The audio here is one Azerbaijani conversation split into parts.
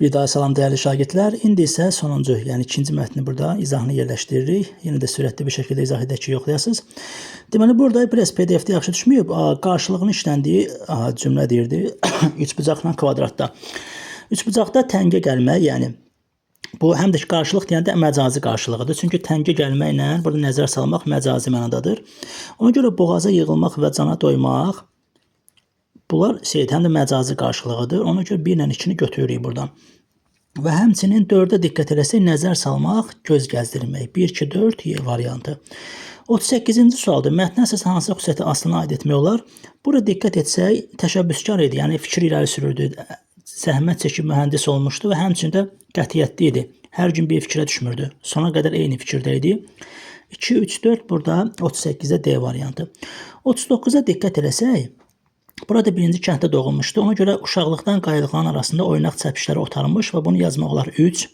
Bir daha salam değerli şagirdlər. İndi isə sonuncu, yəni ikinci mətni burada izahını yerləşdiririk. Yenə də sürətli bir şəkildə izah edək ki, yoxlayasınız. Deməli, burada biraz PDF-də yaxşı düşməyib. Qarşılığını işləndiyi cümlə deyirdi. Üçbucaqla kvadratda. Üçbucaqda təngə gəlmək, yəni bu həm də ki, qarşılıq deyəndə məcazi qarşılığıdır. Çünki təngə gəlməklə burada nəzər salmaq məcazi mənadadır. Ona görə boğaza yığılmaq və cana doymaq bunlar həm də məcazi qarşılığıdır. Ona görə 1 ilə 2-ni götürürük buradan. Və həmçinin 4-ə diqqət eləsək, nəzər salmaq, göz gəzdirmək. 1, 2, 4 Y variantı. 38-ci sualdır. Mətnə əsasən hansı xüsusiyyəti aslına aid etmək olar? Burada diqqət etsək, təşəbbüskar idi, yəni fikir irəli sürürdü. Zəhmət çəkib mühəndis olmuşdu və həmçində qətiyyətli idi. Hər gün bir fikrə düşmürdü. Sona qədər eyni fikirdə idi. 2, 3, 4 burada 38-də D variantı. 39-a diqqət eləsək, burada birinci kənddə doğulmuşdu. Ona görə uşaqlıqdan qayıqların arasında oynaq çəpişləri otarmış və bunu yazmaq olar 3.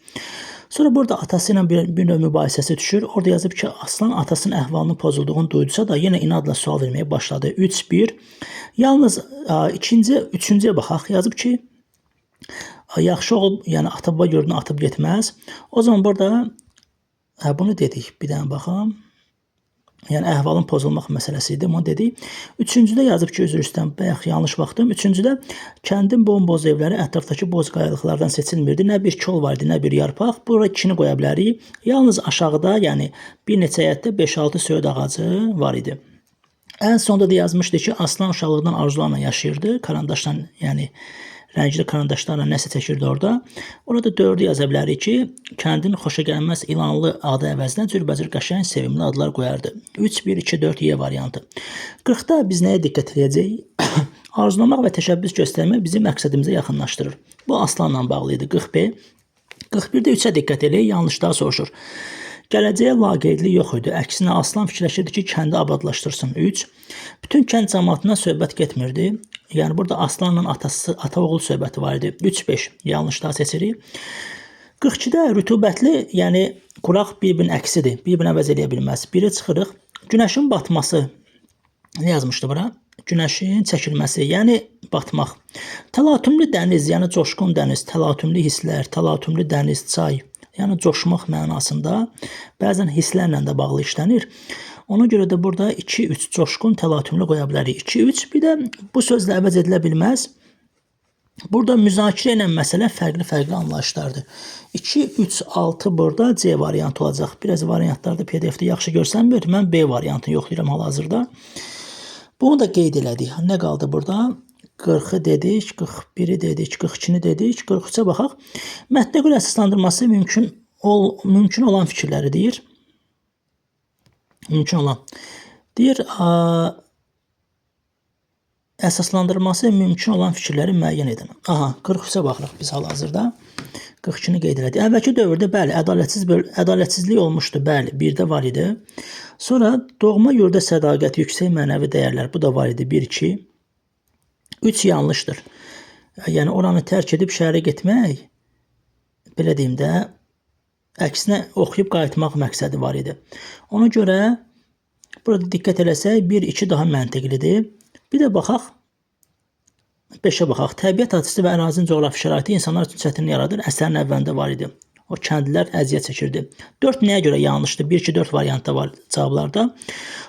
Sonra burada atası ilə bir növ mübahisəsi düşür. Orada yazıb ki, Aslan atasının əhvalının pozulduğunu duydusa da yenə inadla sual verməyə başladı. 3, 1. Yalnız üçüncüyə baxaq. Yazıb ki, yaxşı oğul, yəni ata-baba yurduna atıb getməz. O zaman burada bunu dedik. Bir dənə baxam. Yəni əhvalın pozulmaq məsələsi idi. Bunu dedik. Üçüncüdə yazıb ki, üzr istəyirəm, bayaq yanlış baxdım. Üçüncüdə kəndin bomboz evləri ətrafdakı boz qayalıqlardan seçilmirdi. Nə bir kol var idi, nə bir yarpaq. Bura 2-ni qoya bilərik. Yalnız aşağıda, yəni bir neçə həyətdə 5-6 söyüd ağacı var idi. Ən sonda da yazmışdı ki, Aslan uşaqlıqdan arzularla yaşayırdı. Karandaşla, yəni rəngli karandaşlarla nəsə çəkirdi orada. Orada 4-ü yaza bilərik ki, kəndin xoşagəlməz ilanlı adı əvəzinə cürbəcür qəşəng sevimli adlar qoyardı. 3, 1, 2, 4 Y variantı. 40-da biz nəyə diqqət edəcəyik? Arzulamaq və təşəbbüs göstərmək bizi məqsədimizə yaxınlaşdırır. Bu Aslanla bağlı idi. 40B. 41-də 3-ə diqqət edək, yanlışlar soruşur. Gələcəyə laqeydlik yox idi. Əksinə Aslan fikirləşirdi ki, kəndi abadlaşdırsın. 3. Bütün kənd cəmaatına söhbət getmirdi. Yəni burada Aslanla ata-oğul söhbəti var idi. 3, 5 yanlışlar seçirik. 42-də rütubətli, yəni quraq bir-birinin əksidir. Bir-birini əvəz edə bilməz. Biri çıxırıq. Günəşin batması. Nə yazmışdı bura? Günəşin çəkilməsi, yəni batmaq. Təlatümlü dəniz, yəni coşqun dəniz, təlatümlü hisslər, təlatümlü dəniz, çay. Yəni coşmaq mənasında bəzən hisslərlə də bağlı işlənir. Ona görə də burada 2, 3 coşqun təlatümlü qoya bilərik. 2, 3 bir də bu sözlə əvəz edilə bilməz. Burada müzakirə ilə məsələ fərqli anlayışlardır. 2, 3, 6 burada C variantı olacaq. Biraz variantlarda PDF-də yaxşı görsənmir. Mən B variantını yoxlayıram hal-hazırda. Bunu da qeyd elədik. Nə qaldı burada? 40-ı dedik, 41-i dedik, 42-ni dedik, 43-ə baxaq. Mətnə görə əsaslandırması mümkün olan fikirləri deyir. Mümkün olan. Deyir, əsaslandırması mümkün olan fikirləri müəyyən edin. 43-ə baxırıq biz hal-hazırda. 42-ni qeyd elədik. Əvvəlki dövrdə bəli, ədalətsizlik olmuşdu, bəli, birdə var idi. Sonra doğma yurda sədaqət, yüksək mənəvi dəyərlər, bu da var idi, 1, 2. 3 yanlışdır. Yəni oranı tərk edib şəhərə getmək, belə deyim də, əksinə oxuyub qayıtmaq məqsədi var idi. Ona görə burada diqqət eləsək 1, 2 daha məntiqlidir. Bir də baxaq, 5-ə baxaq. Təbiət hadisəsi və ərazinin coğrafi şəraiti insanlar üçün çətinlik yaradır. Əsərin əvvəlində var idi. O kəndlilər əziyyət çəkirdi. 4 nəyə görə yanlışdır? 1, 2, 4 variantda var cavablarda.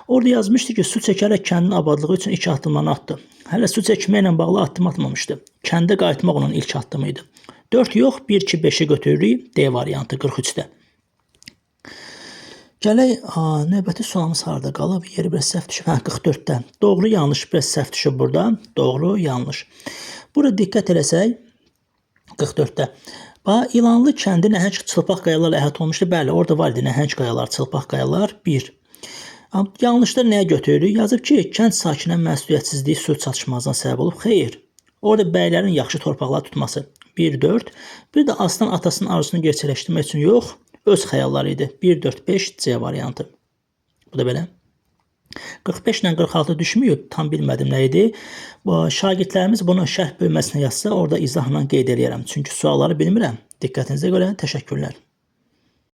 Orada yazmışdı ki, su çəkərək kəndin abadlığı üçün ilk addımlarını atdı. Hələ su çəkməklə bağlı addım atmamışdı. Kəndə qayıtmaq onun ilk addımı idi. 4 yox, 1, 2, 5-i götürürük. D variantı 43-də. Gələk, növbəti sualımız harada qalıb? Yeri biraz səhv düşüb. 44-də. Doğru, yanlış, biraz səhv düşüb burada. Doğru, yanlış. Burada diqqət eləsək, 44-də. İlanlı kəndi nəhəng çılpaq qayalarla əhatə olmuşdu. Bəli, orada var idi nəhəng qayalar, çılpaq qayalar. 1. Yanlışlar nəyə götürürük? Yazıb ki, kənd sakinə məsuliyyətsizliyi sülh çatışmazlığına səbəb olub. Xeyr. Orada bəylərin yaxşı torpaqlar tutması. 1, 4. Bir də Aslan atasının arzusunu gerçəkləşdirmək üçün yox, öz xəyalları idi. 1, 4, 5 C variantı. Bu da belə. 45 ilə 46 düşmüyor. Tam bilmədim nə idi. Şagirdlərimiz bunu şərh bölməsinə yazsa, orada izahla qeyd eləyərəm. Çünki sualları bilmirəm. Diqqətinizə görə təşəkkürlər.